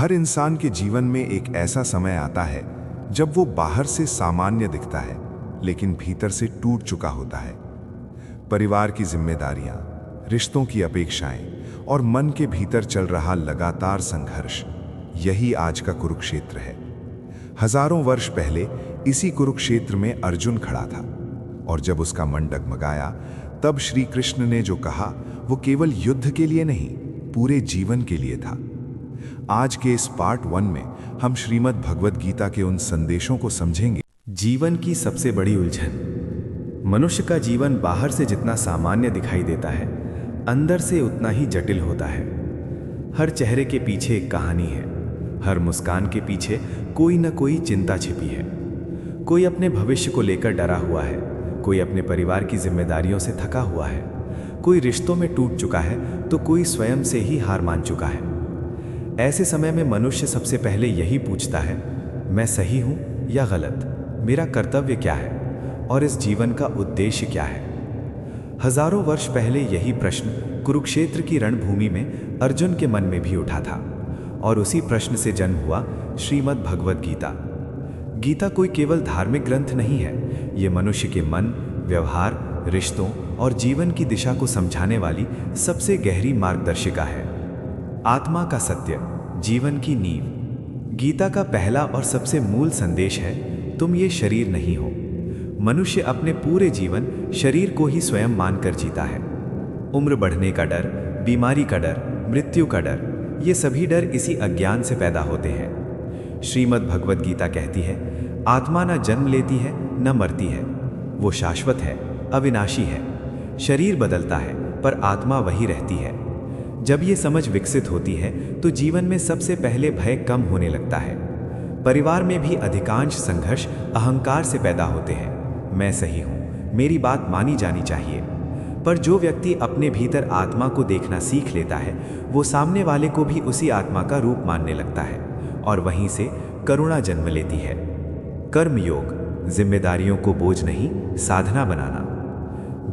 हर इंसान के जीवन में एक ऐसा समय आता है जब वो बाहर से सामान्य दिखता है, लेकिन भीतर से टूट चुका होता है। परिवार की जिम्मेदारियां, रिश्तों की अपेक्षाएं और मन के भीतर चल रहा लगातार संघर्ष, यही आज का कुरुक्षेत्र है। हजारों वर्ष पहले इसी कुरुक्षेत्र में अर्जुन खड़ा था, और जब उसका मन डगमगाया, तब श्री कृष्ण ने जो कहा वो केवल युद्ध के लिए नहीं, पूरे जीवन के लिए था। आज के इस पार्ट 1 में हम श्रीमद् भगवद गीता के उन संदेशों को समझेंगे। जीवन की सबसे बड़ी उलझन। मनुष्य का जीवन बाहर से जितना सामान्य दिखाई देता है, अंदर से उतना ही जटिल होता है। हर चेहरे के पीछे एक कहानी है, हर मुस्कान के पीछे कोई न कोई चिंता छिपी है। कोई अपने भविष्य को लेकर डरा हुआ है, कोई अपने परिवार की जिम्मेदारियों से थका हुआ है, कोई रिश्तों में टूट चुका है, तो कोई स्वयं से ही हार मान चुका है। ऐसे समय में मनुष्य सबसे पहले यही पूछता है, मैं सही हूं या गलत? मेरा कर्तव्य क्या है और इस जीवन का उद्देश्य क्या है? हजारों वर्ष पहले यही प्रश्न कुरुक्षेत्र की रणभूमि में अर्जुन के मन में भी उठा था, और उसी प्रश्न से जन्म हुआ श्रीमद् भगवद गीता। गीता कोई केवल धार्मिक ग्रंथ नहीं है, ये मनुष्य के मन, व्यवहार, रिश्तों और जीवन की दिशा को समझाने वाली सबसे गहरी मार्गदर्शिका है। आत्मा का सत्य, जीवन की नींव। गीता का पहला और सबसे मूल संदेश है, तुम ये शरीर नहीं हो। मनुष्य अपने पूरे जीवन शरीर को ही स्वयं मानकर जीता है। उम्र बढ़ने का डर, बीमारी का डर, मृत्यु का डर, ये सभी डर इसी अज्ञान से पैदा होते हैं। श्रीमद् भगवद गीता कहती है, आत्मा न जन्म लेती है न मरती है, वो शाश्वत है, अविनाशी है। शरीर बदलता है पर आत्मा वही रहती है। जब ये समझ विकसित होती है तो जीवन में सबसे पहले भय कम होने लगता है। परिवार में भी अधिकांश संघर्ष अहंकार से पैदा होते हैं। मैं सही हूँ, मेरी बात मानी जानी चाहिए। पर जो व्यक्ति अपने भीतर आत्मा को देखना सीख लेता है, वो सामने वाले को भी उसी आत्मा का रूप मानने लगता है, और वहीं से करुणा जन्म लेती है। कर्म योग, जिम्मेदारियों को बोझ नहीं, साधना बनाना।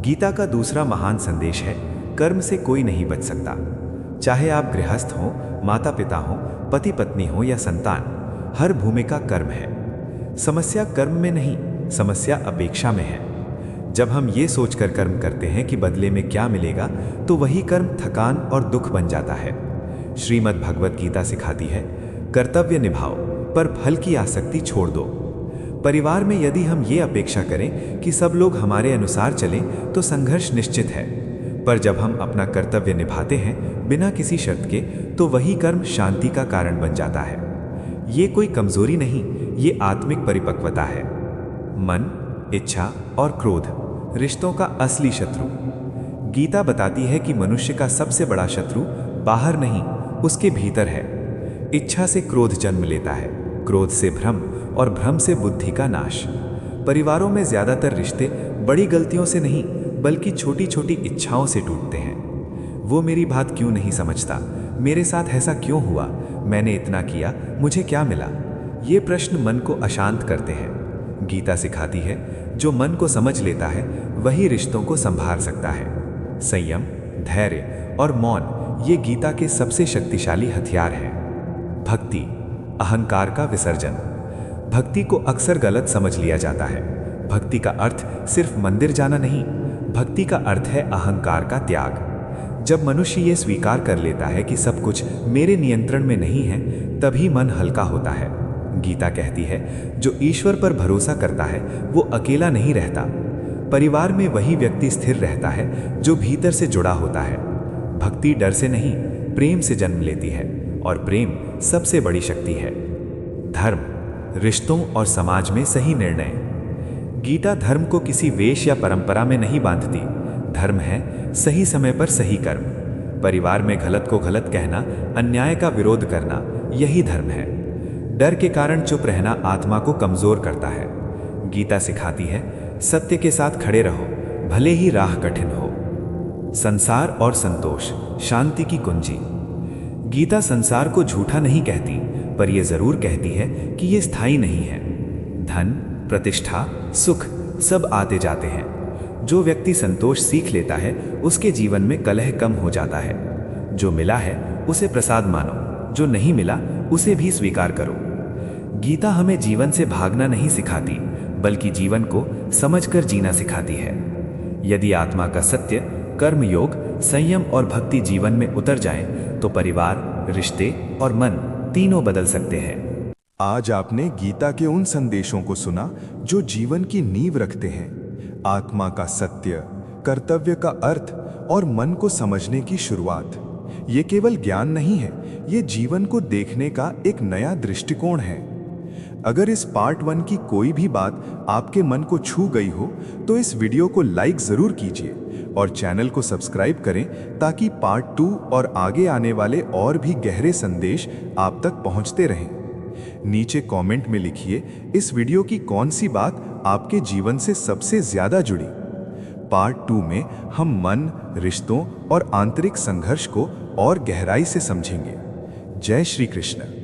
गीता का दूसरा महान संदेश है, कर्म से कोई नहीं बच सकता। चाहे आप गृहस्थ हो, माता पिता हो, पति पत्नी हो या संतान, हर भूमिका कर्म है। समस्या कर्म में नहीं, समस्या अपेक्षा में है। जब हम ये सोचकर कर्म करते हैं कि बदले में क्या मिलेगा, तो वही कर्म थकान और दुख बन जाता है। श्रीमद् भगवद गीता सिखाती है, कर्तव्य निभाओ पर फल की आसक्ति छोड़ दो। परिवार में यदि हम ये अपेक्षा करें कि सब लोग हमारे अनुसार चलें, तो संघर्ष निश्चित है। पर जब हम अपना कर्तव्य निभाते हैं बिना किसी शर्त के, तो वही कर्म शांति का कारण बन जाता है। ये कोई कमजोरी नहीं, ये आत्मिक परिपक्वता है। मन, इच्छा और क्रोध, रिश्तों का असली शत्रु। गीता बताती है कि मनुष्य का सबसे बड़ा शत्रु बाहर नहीं, उसके भीतर है। इच्छा से क्रोध जन्म लेता है, क्रोध से भ्रम, और भ्रम से बुद्धि का नाश। परिवारों में ज्यादातर रिश्ते बड़ी गलतियों से नहीं, बल्कि छोटी छोटी इच्छाओं से टूटते हैं। वो मेरी बात क्यों नहीं समझता, मेरे साथ ऐसा क्यों हुआ, मैंने इतना किया, मुझे क्या मिला? ये प्रश्न मन को अशांत करते हैं। गीता सिखाती है, जो मन को समझ लेता है वही रिश्तों को संभाल सकता है। संयम, धैर्य और मौन, ये गीता के सबसे शक्तिशाली हथियार हैं। भक्ति, अहंकार का विसर्जन। भक्ति को अक्सर गलत समझ लिया जाता है। भक्ति का अर्थ सिर्फ मंदिर जाना नहीं, भक्ति का अर्थ है अहंकार का त्याग। जब मनुष्य ये स्वीकार कर लेता है कि सब कुछ मेरे नियंत्रण में नहीं है, तभी मन हल्का होता है। गीता कहती है, जो ईश्वर पर भरोसा करता है वो अकेला नहीं रहता। परिवार में वही व्यक्ति स्थिर रहता है जो भीतर से जुड़ा होता है। भक्ति डर से नहीं, प्रेम से जन्म लेती है, और प्रेम सबसे बड़ी शक्ति है। धर्म, रिश्तों और समाज में सही निर्णय। गीता धर्म को किसी वेश या परंपरा में नहीं बांधती। धर्म है सही समय पर सही कर्म। परिवार में गलत को गलत कहना, अन्याय का विरोध करना, यही धर्म है। डर के कारण चुप रहना आत्मा को कमजोर करता है। गीता सिखाती है, सत्य के साथ खड़े रहो, भले ही राह कठिन हो। संसार और संतोष, शांति की कुंजी। गीता संसार को झूठा नहीं कहती, पर यह जरूर कहती है कि यह स्थायी नहीं है। धन, प्रतिष्ठा, सुख सब आते जाते हैं। जो व्यक्ति संतोष सीख लेता है, उसके जीवन में कलह कम हो जाता है। जो मिला है उसे प्रसाद मानो, जो नहीं मिला उसे भी स्वीकार करो। गीता हमें जीवन से भागना नहीं सिखाती, बल्कि जीवन को समझकर जीना सिखाती है। यदि आत्मा का सत्य, कर्म योग, संयम और भक्ति जीवन में उतर जाएं, तो परिवार, रिश्ते और मन तीनों बदल सकते हैं। आज आपने गीता के उन संदेशों को सुना जो जीवन की नींव रखते हैं। आत्मा का सत्य, कर्तव्य का अर्थ और मन को समझने की शुरुआत। ये केवल ज्ञान नहीं है, ये जीवन को देखने का एक नया दृष्टिकोण है। अगर इस पार्ट 1 की कोई भी बात आपके मन को छू गई हो तो इस वीडियो को लाइक जरूर कीजिए और चैनल को सब्सक्राइब करें ताकि पार्ट 2 और आगे आने वाले और भी गहरे संदेश आप तक पहुंचते रहें। नीचे कमेंट में लिखिए इस वीडियो की कौन सी बात आपके जीवन से सबसे ज्यादा जुड़ी। पार्ट 2 में हम मन, रिश्तों और आंतरिक संघर्ष को और गहराई से समझेंगे। जय श्री कृष्ण।